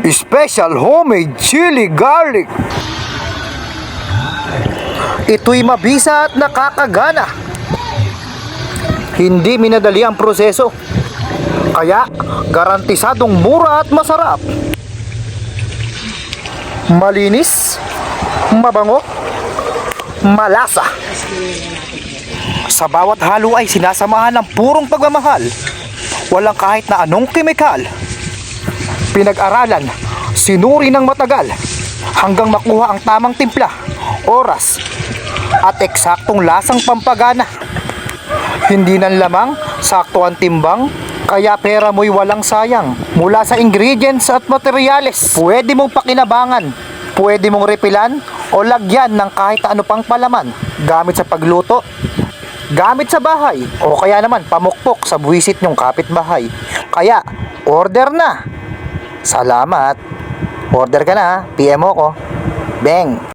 Special homemade chili garlic. Ito'y mabisa at nakakagana. Hindi minadali ang proseso, kaya garantisadong mura at masarap. Malinis, mabango, malasa. Sa bawat halo ay sinasamahan ng purong pagmamahal. Walang kahit na anong kemikal. Pinag-aralan, sinuri ng matagal, hanggang makuha ang tamang timpla, oras, at eksaktong lasang pampagana. Hindi nan lamang, sakto ang timbang, kaya pera mo'y walang sayang. Mula sa ingredients at materyales, pwede mong pakinabangan, pwede mong repilan, o lagyan ng kahit ano pang palaman. Gamit sa pagluto, gamit sa bahay, o kaya naman pamukpok sa buwisit nyong kapitbahay. Kaya, order na! Salamat! Order ka na, PM mo ko. Bang!